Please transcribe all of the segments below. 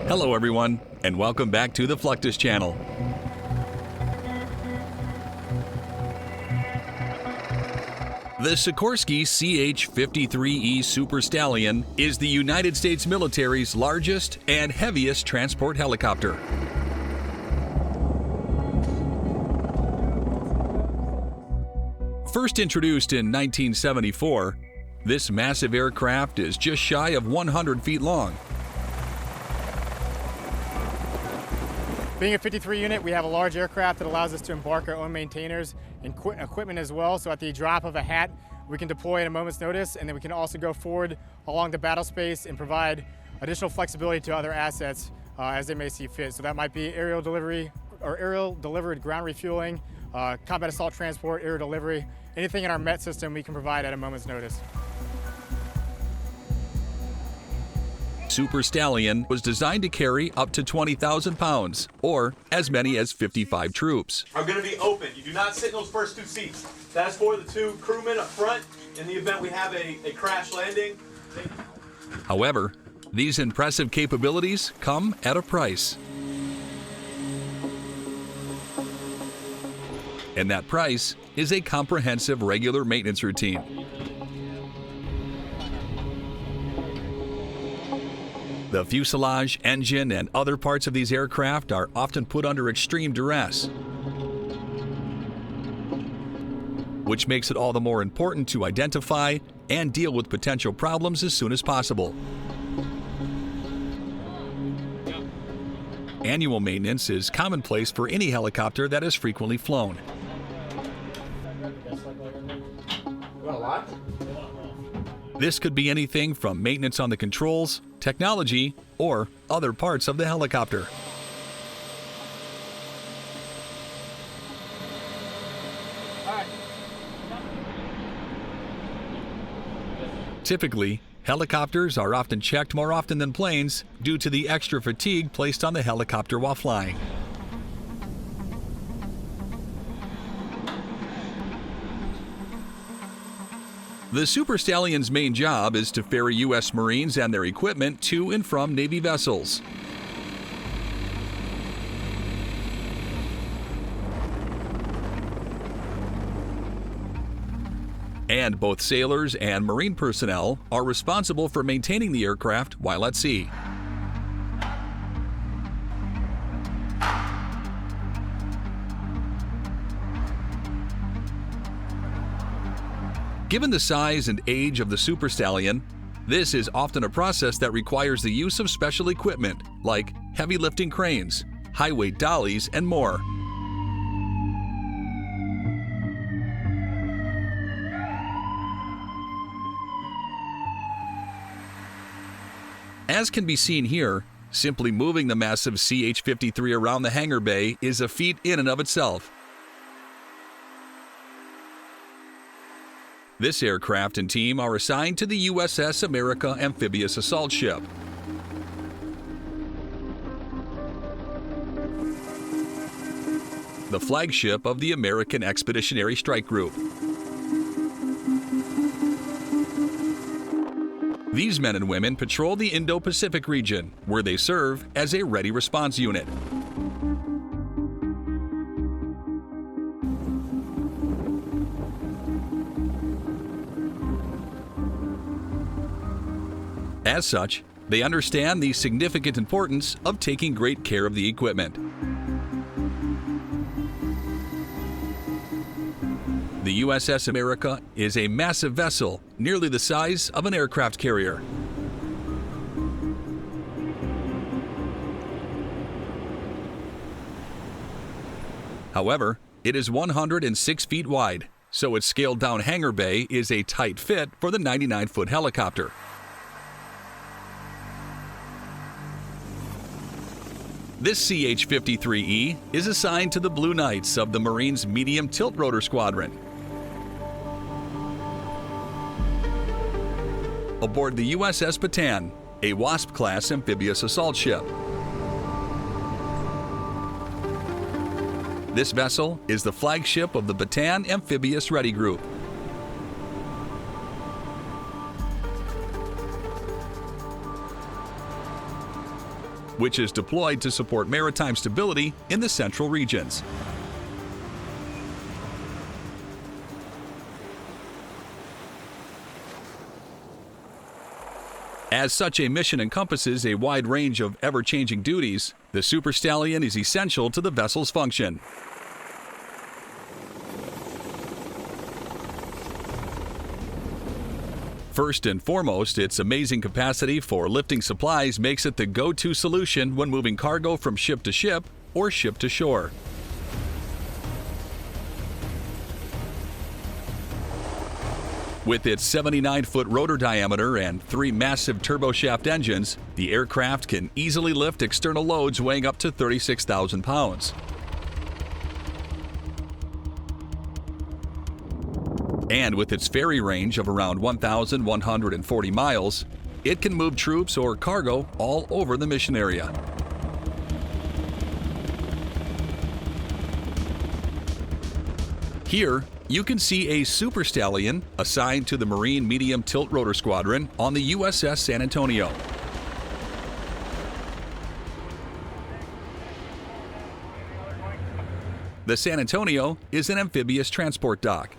Hello everyone, and welcome back to the Fluctus channel. The Sikorsky CH-53E Super Stallion is the United States military's largest and heaviest transport helicopter. First introduced in 1974, this massive aircraft is just shy of 100 feet long. Being a 53 unit, we have a large aircraft that allows us to embark our own maintainers and equipment as well. So at the drop of a hat, we can deploy at a moment's notice, and then we can also go forward along the battle space and provide additional flexibility to other assets as they may see fit. So that might be aerial delivery or aerial delivered ground refueling, combat assault transport, air delivery, anything in our MET system we can provide at a moment's notice. Super Stallion was designed to carry up to 20,000 pounds, or as many as 55 troops. Are going to be open. You do not sit in those first two seats. That's for the two crewmen up front in the event we have a crash landing. However, these impressive capabilities come at a price. And that price is a comprehensive regular maintenance routine. The fuselage, engine, and other parts of these aircraft are often put under extreme duress, which makes it all the more important to identify and deal with potential problems as soon as possible. Annual maintenance is commonplace for any helicopter that is frequently flown. This could be anything from maintenance on the controls, technology, or other parts of the helicopter. Typically, helicopters are often checked more often than planes due to the extra fatigue placed on the helicopter while flying. The Super Stallion's main job is to ferry U.S. Marines and their equipment to and from Navy vessels. And both sailors and Marine personnel are responsible for maintaining the aircraft while at sea. Given the size and age of the Super Stallion, this is often a process that requires the use of special equipment like heavy lifting cranes, high-weight dollies, and more. As can be seen here, simply moving the massive CH-53 around the hangar bay is a feat in and of itself. This aircraft and team are assigned to the USS America amphibious assault ship. The flagship of the American Expeditionary Strike Group. These men and women patrol the Indo-Pacific region, where they serve as a ready response unit. As such, they understand the significant importance of taking great care of the equipment. The USS America is a massive vessel, nearly the size of an aircraft carrier. However, it is 106 feet wide, so its scaled-down hangar bay is a tight fit for the 99-foot helicopter. This CH-53E is assigned to the Blue Knights of the Marines Medium Tilt Rotor Squadron. Aboard the USS Bataan, a Wasp-class amphibious assault ship. This vessel is the flagship of the Bataan Amphibious Ready Group. which is deployed to support maritime stability in the central regions. As such a mission encompasses a wide range of ever-changing duties, the Super Stallion is essential to the vessel's function. First and foremost, its amazing capacity for lifting supplies makes it the go-to solution when moving cargo from ship to ship or ship to shore. With its 79-foot rotor diameter and 3 massive turboshaft engines, the aircraft can easily lift external loads weighing up to 36,000 pounds. And with its ferry range of around 1,140 miles, it can move troops or cargo all over the mission area. Here, you can see a Super Stallion assigned to the Marine Medium Tilt Rotor Squadron on the USS San Antonio. The San Antonio is an amphibious transport dock,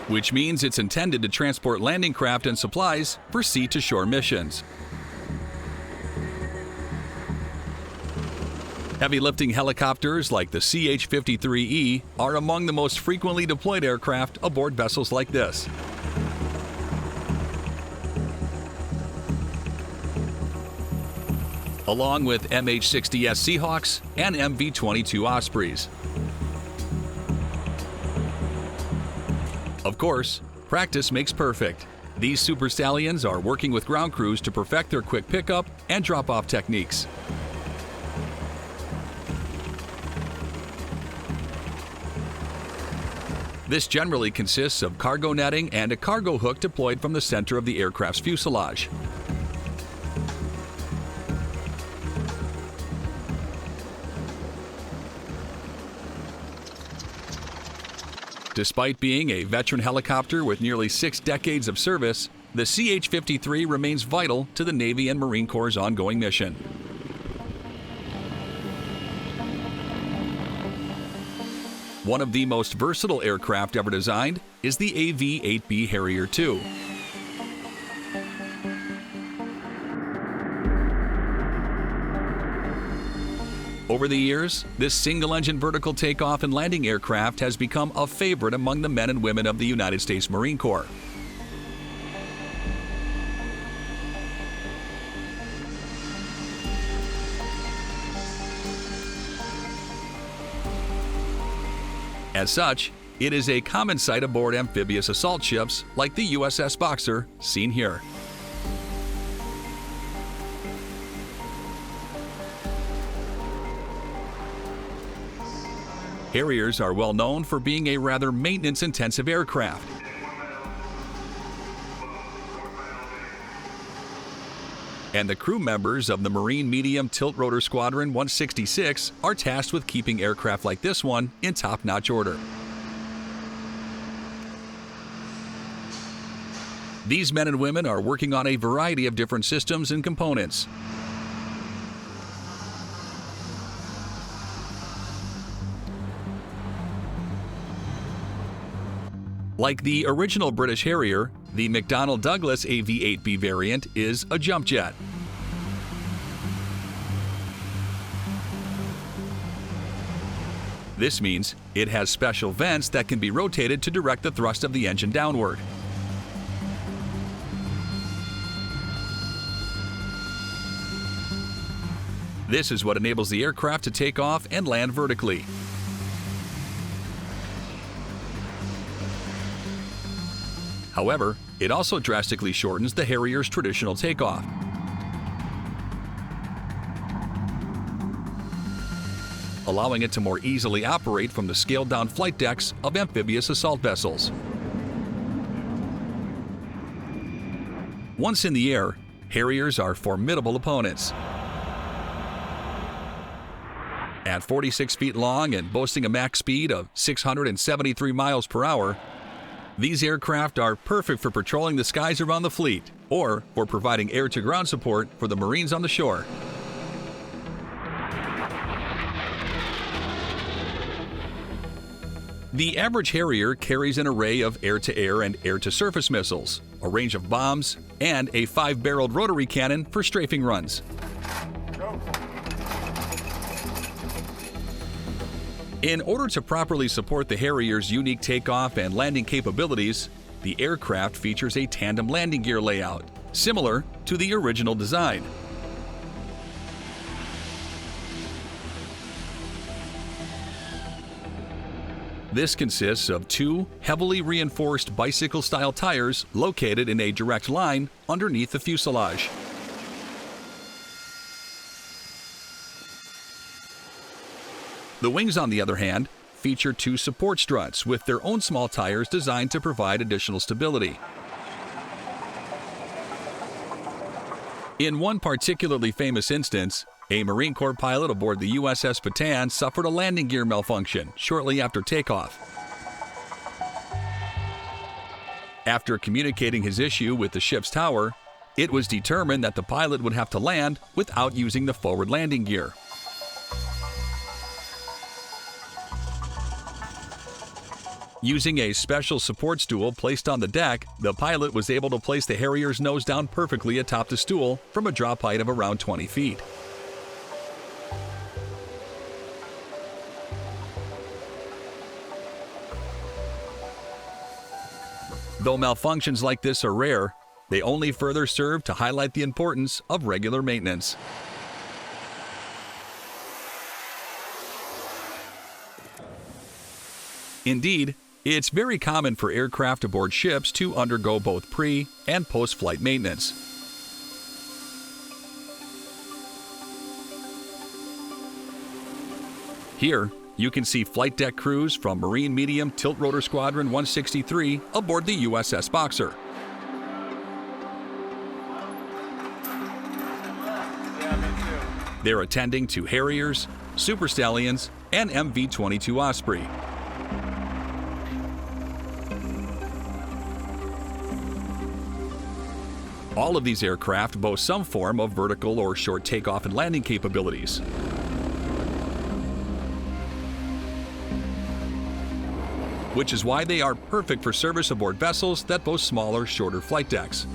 which means it's intended to transport landing craft and supplies for sea-to-shore missions. Heavy lifting helicopters like the CH-53E are among the most frequently deployed aircraft aboard vessels like this. Along with MH-60S Seahawks and MV-22 Ospreys. Of course, practice makes perfect. These Super Stallions are working with ground crews to perfect their quick pickup and drop-off techniques. This generally consists of cargo netting and a cargo hook deployed from the center of the aircraft's fuselage. Despite being a veteran helicopter with nearly 6 decades of service, the CH-53 remains vital to the Navy and Marine Corps' ongoing mission. One of the most versatile aircraft ever designed is the AV-8B Harrier II. Over the years, this single-engine vertical takeoff and landing aircraft has become a favorite among the men and women of the United States Marine Corps. As such, it is a common sight aboard amphibious assault ships like the USS Boxer, seen here. Harriers are well known for being a rather maintenance-intensive aircraft. And the crew members of the Marine Medium Tilt Rotor Squadron 166 are tasked with keeping aircraft like this one in top-notch order. These men and women are working on a variety of different systems and components. Like the original British Harrier, the McDonnell Douglas AV-8B variant is a jump jet. This means it has special vents that can be rotated to direct the thrust of the engine downward. This is what enables the aircraft to take off and land vertically. However, it also drastically shortens the Harrier's traditional takeoff. Allowing it to more easily operate from the scaled-down flight decks of amphibious assault vessels. Once in the air, Harriers are formidable opponents. At 46 feet long and boasting a max speed of 673 miles per hour, These aircraft are perfect for patrolling the skies around the fleet or for providing air-to-ground support for the Marines on the shore. The average Harrier carries an array of air-to-air and air-to-surface missiles, a range of bombs, and a 5-barreled rotary cannon for strafing runs. In order to properly support the Harrier's unique takeoff and landing capabilities, the aircraft features a tandem landing gear layout, similar to the original design. This consists of 2 heavily reinforced bicycle-style tires located in a direct line underneath the fuselage. The wings, on the other hand, feature 2 support struts with their own small tires designed to provide additional stability. In one particularly famous instance, a Marine Corps pilot aboard the USS Bataan suffered a landing gear malfunction shortly after takeoff. After communicating his issue with the ship's tower, it was determined that the pilot would have to land without using the forward landing gear. Using a special support stool placed on the deck, the pilot was able to place the Harrier's nose down perfectly atop the stool from a drop height of around 20 feet. Though malfunctions like this are rare, they only further serve to highlight the importance of regular maintenance. Indeed, it's very common for aircraft aboard ships to undergo both pre- and post-flight maintenance. Here, you can see flight deck crews from Marine Medium Tilt Rotor Squadron 163 aboard the USS Boxer. They're attending to Harriers, Super Stallions, and MV-22 Osprey. All of these aircraft boast some form of vertical or short takeoff and landing capabilities. Which is why they are perfect for service aboard vessels that boast smaller, shorter flight decks.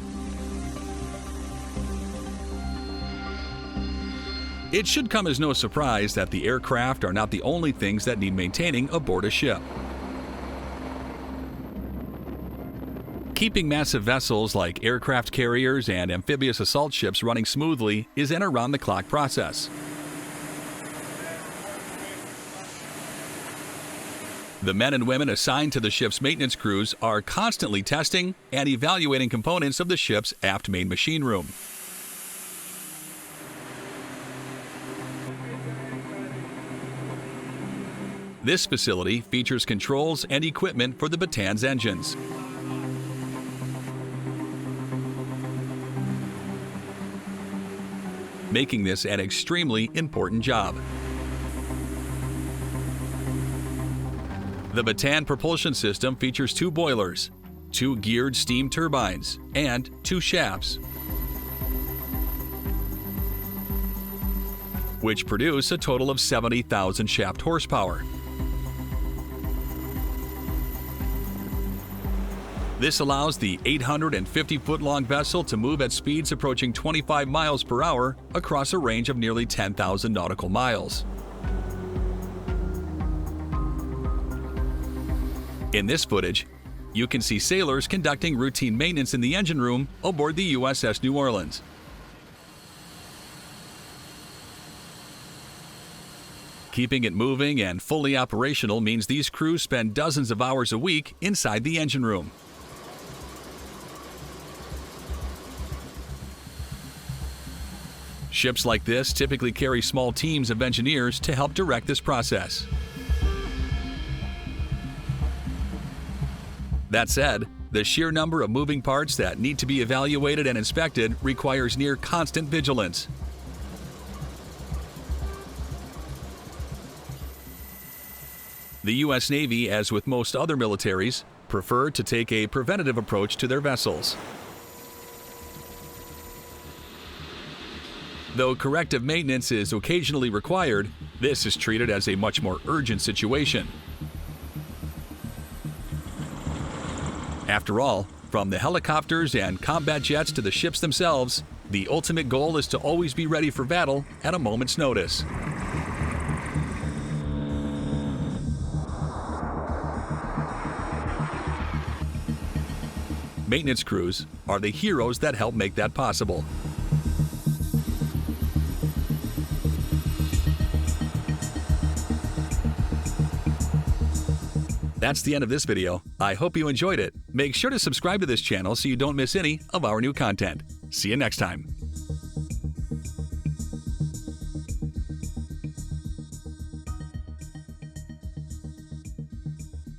It should come as no surprise that the aircraft are not the only things that need maintaining aboard a ship. Keeping massive vessels like aircraft carriers and amphibious assault ships running smoothly is an around-the-clock process. The men and women assigned to the ship's maintenance crews are constantly testing and evaluating components of the ship's aft main machine room. This facility features controls and equipment for the Bataan's engines. Making this an extremely important job. The Bataan propulsion system features 2 boilers, 2 geared steam turbines, and 2 shafts, which produce a total of 70,000 shaft horsepower. This allows the 850-foot-long vessel to move at speeds approaching 25 miles per hour across a range of nearly 10,000 nautical miles. In this footage, you can see sailors conducting routine maintenance in the engine room aboard the USS New Orleans. Keeping it moving and fully operational means these crews spend dozens of hours a week inside the engine room. Ships like this typically carry small teams of engineers to help direct this process. That said, the sheer number of moving parts that need to be evaluated and inspected requires near constant vigilance. The U.S. Navy, as with most other militaries, prefer to take a preventative approach to their vessels. Though corrective maintenance is occasionally required, this is treated as a much more urgent situation. After all, from the helicopters and combat jets to the ships themselves, the ultimate goal is to always be ready for battle at a moment's notice. Maintenance crews are the heroes that help make that possible. That's the end of this video. I hope you enjoyed it. Make sure to subscribe to this channel so you don't miss any of our new content. See you next time.